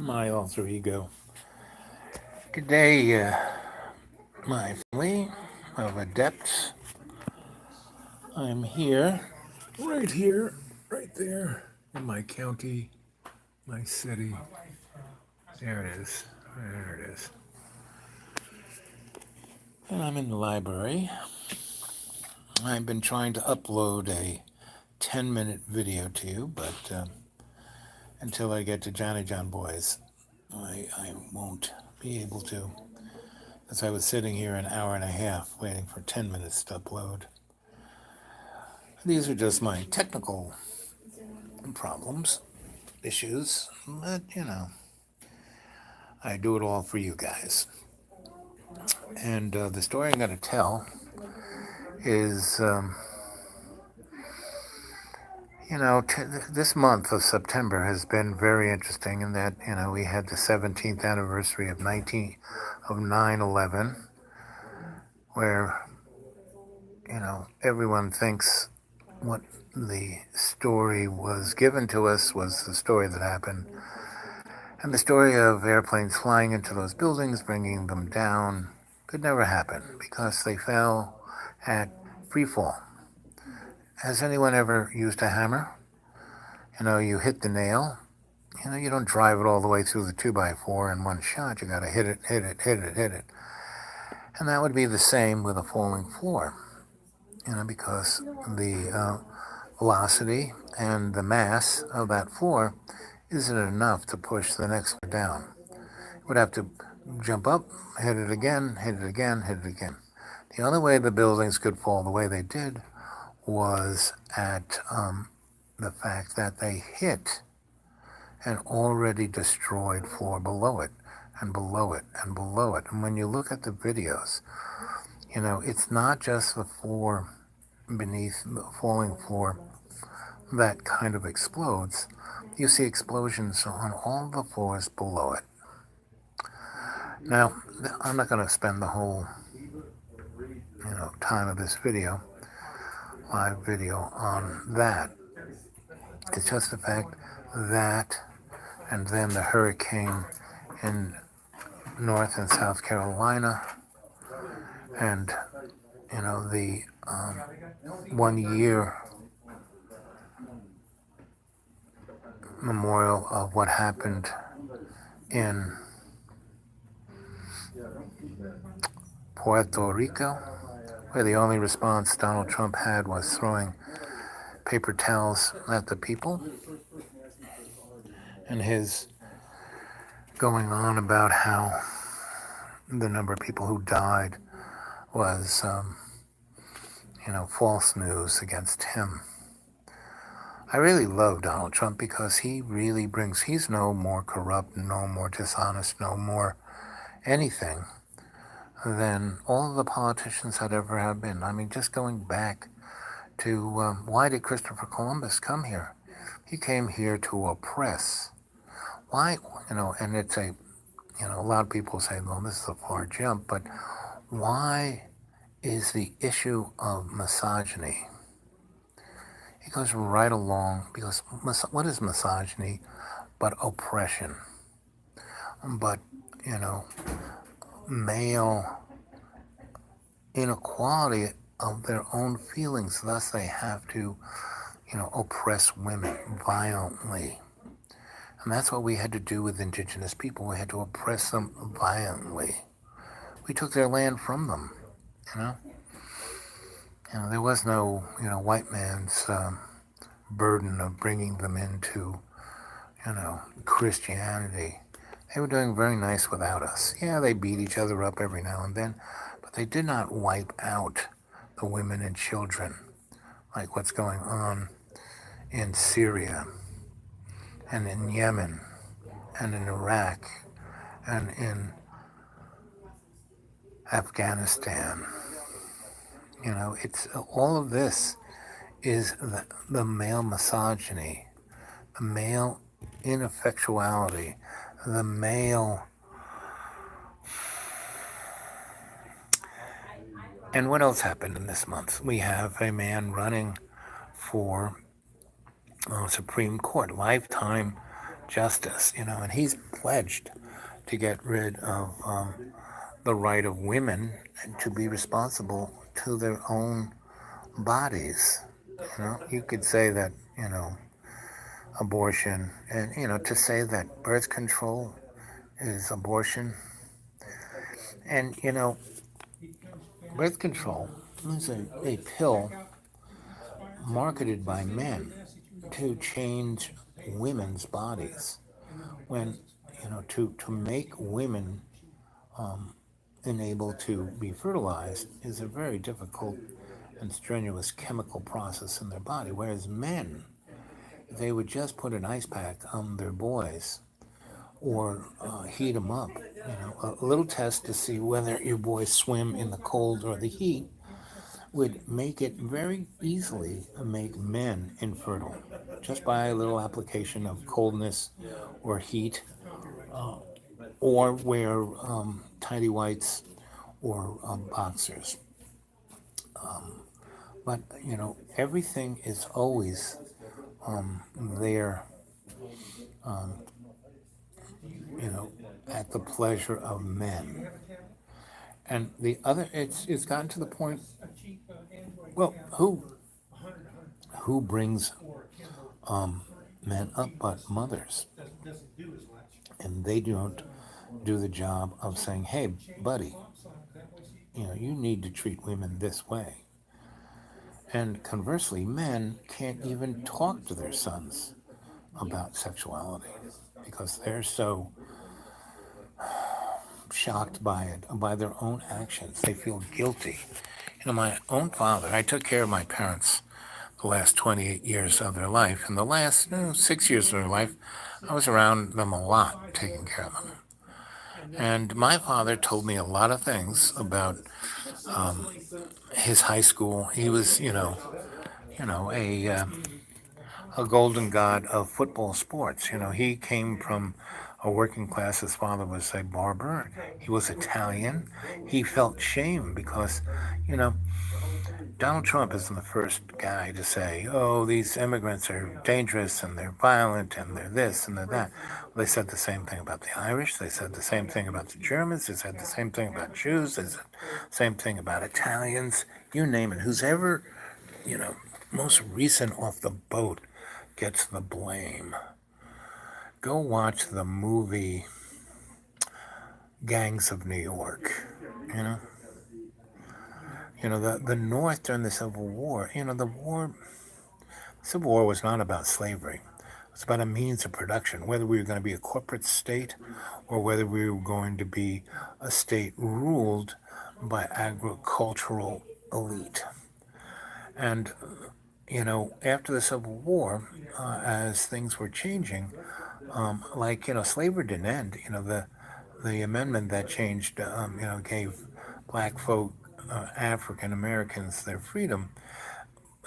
my alter ego. Today, my family of adepts, I'm here, right there, in my county, my city. There it is. There it is. And I'm in the library. I've been trying to upload a 10-minute video to you, but until I get to Johnny John Boys, I won't be able to. As I was sitting here an hour and a half waiting for 10 minutes to upload. These are just my technical problems, issues, but I do it all for you guys. And the story I'm going to tell is, this month of September has been very interesting in that, we had the 17th anniversary of 9/11, where, everyone thinks what the story was given to us was the story that happened. And the story of airplanes flying into those buildings, bringing them down, could never happen because they fell at free fall. Has anyone ever used a hammer? You hit the nail. You don't drive it all the way through the 2x4 in one shot. You got to hit it. And that would be the same with a falling floor. Because the velocity and the mass of that floor isn't enough to push the next floor down. It would have to jump up, hit it again, hit it again, hit it again. The only way the buildings could fall the way they did was at the fact that they hit an already destroyed floor below it, and below it, and below it. And when you look at the videos, it's not just the floor beneath the falling floor that kind of explodes. You see explosions on all the floors below it. Now, I'm not going to spend the whole, time of this video, live video, on that. It's just the fact that, and then the hurricane in North and South Carolina, and, the 1 year memorial of what happened in Puerto Rico, where the only response Donald Trump had was throwing paper towels at the people, and his going on about how the number of people who died was, false news against him. I really love Donald Trump because he really he's no more corrupt, no more dishonest, no more anything than all of the politicians that ever have been. I mean, just going back to why did Christopher Columbus come here? He came here to oppress. Why, and it's a lot of people say, well, this is a far jump, but why is the issue of misogyny? It goes right along, because what is misogyny but oppression? But, male inequality of their own feelings, thus they have to, oppress women violently. And that's what we had to do with indigenous people. We had to oppress them violently. We took their land from them, there was no, white man's burden of bringing them into, Christianity. They were doing very nice without us. Yeah, they beat each other up every now and then, but they did not wipe out the women and children like what's going on in Syria and in Yemen and in Iraq and in Afghanistan. It's all of this is the male misogyny, the male ineffectuality, the male. And what else happened in this month? We have a man running for Supreme Court, lifetime justice, and he's pledged to get rid of the right of women to be responsible to their own bodies. You could say that, abortion, and, to say that birth control is abortion. And, birth control is a pill marketed by men to change women's bodies. When, to make women unable to be fertilized is a very difficult and strenuous chemical process in their body. Whereas men, if they would just put an ice pack on their boys or heat them up, a little test to see whether your boys swim in the cold or the heat would make it very easily make men infertile just by a little application of coldness or heat, or wear tidy whites or boxers. But everything is always there, at the pleasure of men. And the other, it's gotten to the point. Well, who brings men up but mothers? And they don't do the job of saying, "Hey, buddy, you need to treat women this way." And conversely, men can't even talk to their sons about sexuality because they're so shocked by it, by their own actions. They feel guilty. My own father, I took care of my parents the last 28 years of their life. In the last 6 years of their life, I was around them a lot, taking care of them. And my father told me a lot of things about his high school. He was, a golden god of football sports. He came from a working class. His father was a barber. He was Italian. He felt shame because, Donald Trump isn't the first guy to say, "Oh, these immigrants are dangerous and they're violent and they're this and they're that." They said the same thing about the Irish. They said the same thing about the Germans. They said the same thing about Jews. They said the same thing about Italians. You name it. Who's ever, most recent off the boat gets the blame. Go watch the movie Gangs of New York. The North during the Civil War, Civil War was not about slavery. It was about a means of production, whether we were going to be a corporate state or whether we were going to be a state ruled by agricultural elite. And, after the Civil War, as things were changing, slavery didn't end. The amendment that changed, gave black folk, African Americans, their freedom,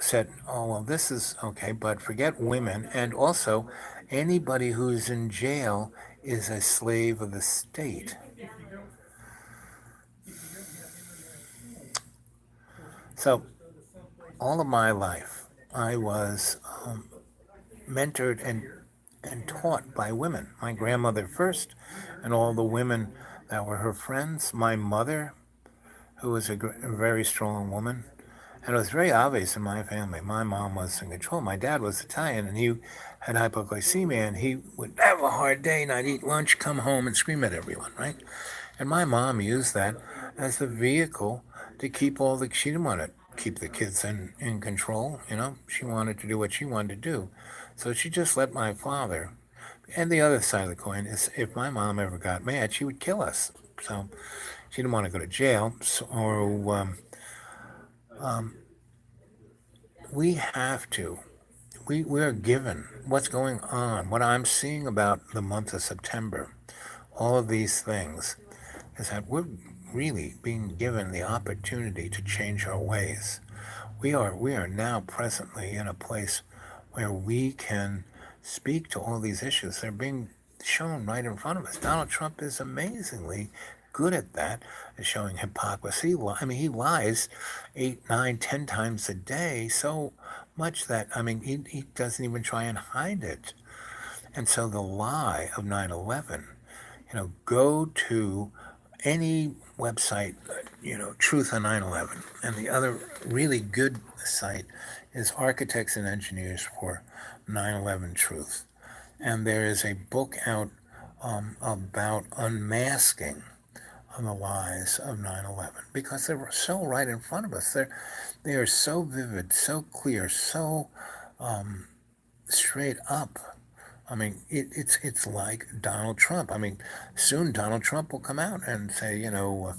said, "Oh, well, this is okay, but forget women. And also, anybody who's in jail is a slave of the state." So, all of my life, I was mentored and taught by women. My grandmother first, and all the women that were her friends. My mother, who was a very strong woman. And it was very obvious in my family. My mom was in control. My dad was Italian, and he had hypoglycemia, and he would have a hard day, not eat lunch, come home and scream at everyone, right? And my mom used that as the vehicle to keep she didn't want to keep the kids in control, She wanted to do what she wanted to do. So she just let my father. And the other side of the coin is if my mom ever got mad, she would kill us. So she didn't want to go to jail. We have to. We are given what's going on, what I'm seeing about the month of September, all of these things, is that we're really being given the opportunity to change our ways. We are now presently in a place where we can speak to all these issues. They're being shown right in front of us. Donald Trump is amazingly good at that, at showing hypocrisy. He lies 8, 9, 10 times a day, so much that, he doesn't even try and hide it. And so the lie of 9/11, go to any website, Truth on 9/11, and the other really good site is Architects and Engineers for 9/11 Truth. And there is a book out about unmasking the lies of 9/11 because they're so right in front of us. They are so vivid, so clear, so straight up. I mean, it's like Donald Trump. I mean, soon Donald Trump will come out and say,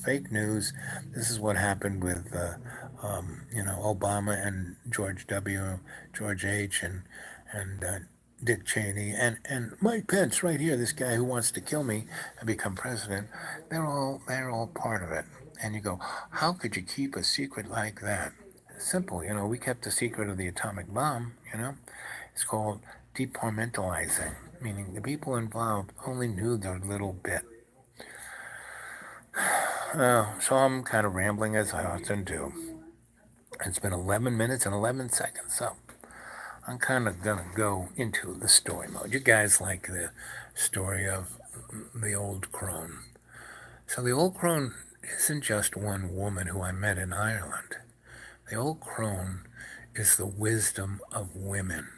fake news. This is what happened with, Obama and George W., George H., and Dick Cheney, and Mike Pence right here. This guy who wants to kill me and become president. They're all part of it. And you go, how could you keep a secret like that? Simple. We kept the secret of the atomic bomb. It's called departmentalizing, meaning the people involved only knew their little bit. So I'm kind of rambling as I often do. It's been 11 minutes and 11 seconds, so I'm kind of going to go into the story mode. You guys like the story of the old crone. So the old crone isn't just one woman who I met in Ireland. The old crone is the wisdom of women.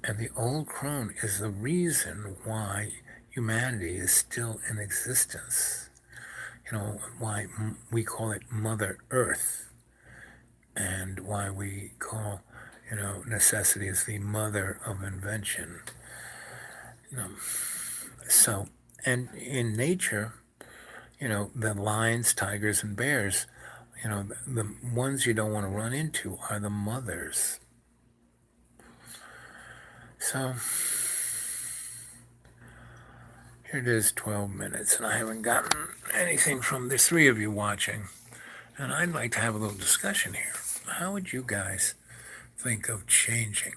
And the old crone is the reason why humanity is still in existence. Why we call it Mother Earth, and why we call, necessity is the mother of invention. So, and in nature, the lions, tigers, and bears, the ones you don't want to run into are the mothers. So, here it is, 12 minutes, and I haven't gotten anything from the three of you watching. And I'd like to have a little discussion here. How would you guys think of changing,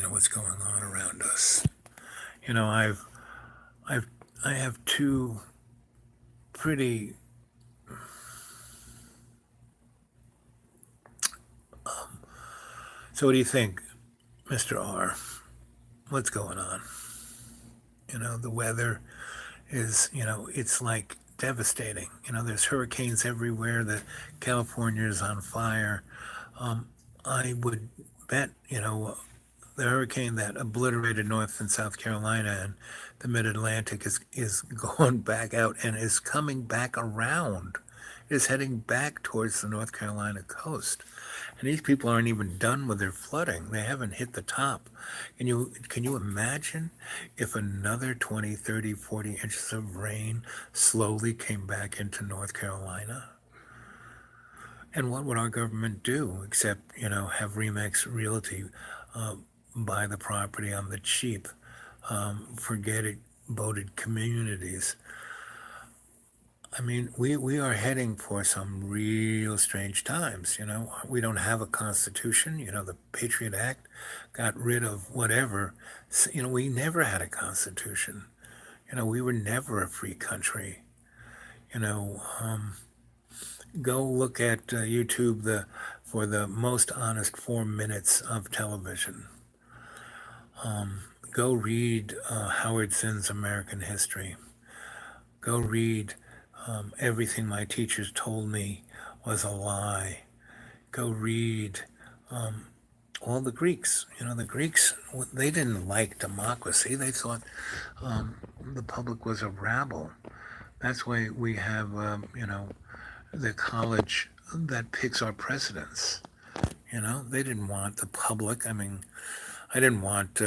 what's going on around us? I have two pretty so what do you think, Mr. R? What's going on? The weather is, it's like devastating. There's hurricanes everywhere. The California is on fire. I would bet, the hurricane that obliterated North and South Carolina and the Mid-Atlantic is going back out and is coming back around. It is heading back towards the North Carolina coast. And these people aren't even done with their flooding. They haven't hit the top. Can you imagine if another 20, 30, 40 inches of rain slowly came back into North Carolina? And what would our government do except, have Remax Realty buy the property on the cheap for gated boated communities? I mean, we are heading for some real strange times. We don't have a constitution. The Patriot Act got rid of whatever. We never had a constitution. We were never a free country. Go look at YouTube for the most honest 4 minutes of television. Go read Howard Zinn's American History. Go read Everything My Teachers Told Me Was a Lie. Go read all the Greeks. The Greeks, they didn't like democracy. They thought the public was a rabble. That's why we have, the college that picks our presidents. They didn't want the public. I mean, I didn't want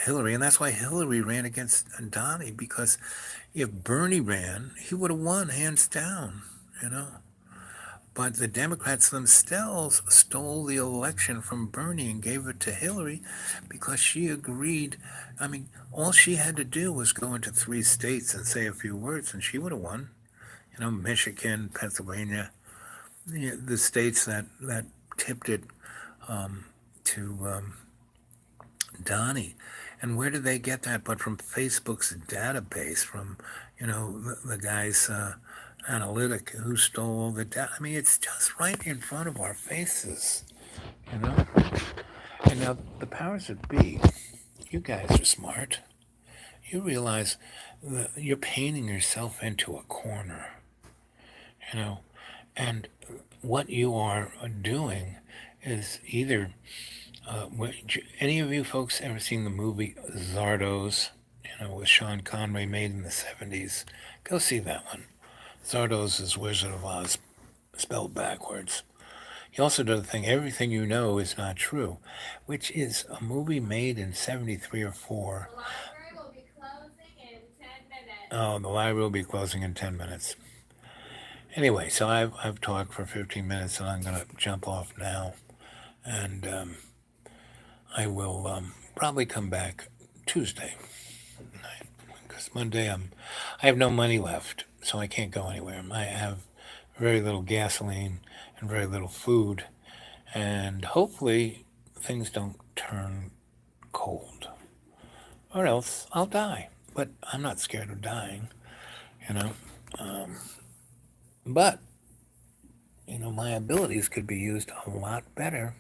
Hillary, and that's why Hillary ran against Donnie, because if Bernie ran, he would have won hands down, But the Democrats themselves stole the election from Bernie and gave it to Hillary because she agreed. I mean, all she had to do was go into 3 states and say a few words, and she would have won. Michigan, Pennsylvania, the states that tipped it to Donnie. And where did they get that but from Facebook's database, from, the guy's analytic who stole all the data? I mean, it's just right in front of our faces, And now the powers that be, You guys are smart. You realize that you're painting yourself into a corner, you know, and what you are doing is either any of you folks ever seen the movie Zardoz, with Sean Connery, made in the 70s? Go see that one. Zardoz is Wizard of Oz spelled backwards. He also did the thing, Everything You Know Is Not True, which is a movie made in 73 or 4. Oh, the library will be closing in 10 minutes. Anyway, so I've talked for 15 minutes and I'm going to jump off now. And I will probably come back Tuesday night because Monday I have no money left, so I can't go anywhere. I have very little gasoline and very little food, and hopefully things don't turn cold, or else I'll die. But I'm not scared of dying, you know. But my abilities could be used a lot better,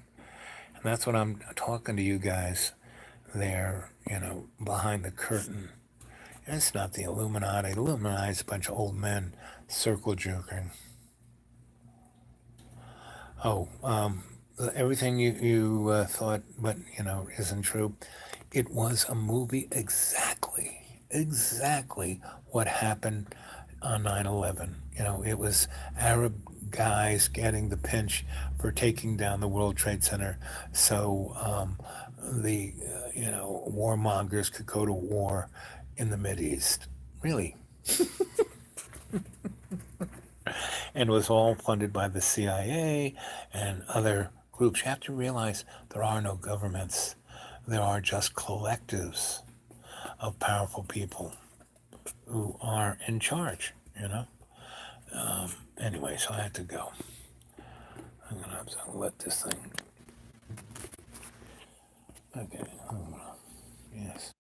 and that's what I'm talking to you guys there, behind the curtain. And it's not the Illuminati. The Illuminati is a bunch of old men circle jerking. Oh, everything you thought, but isn't true. It was a movie exactly what happened on 9/11. It was Arab guys getting the pinch for taking down the World Trade Center, so the warmongers could go to war in the Mideast. Really, and was all funded by the CIA and other groups. You have to realize there are no governments. There are just collectives of powerful people who are in charge, Anyway, so I had to go. I'm going to have to let this thing. Okay. Yes.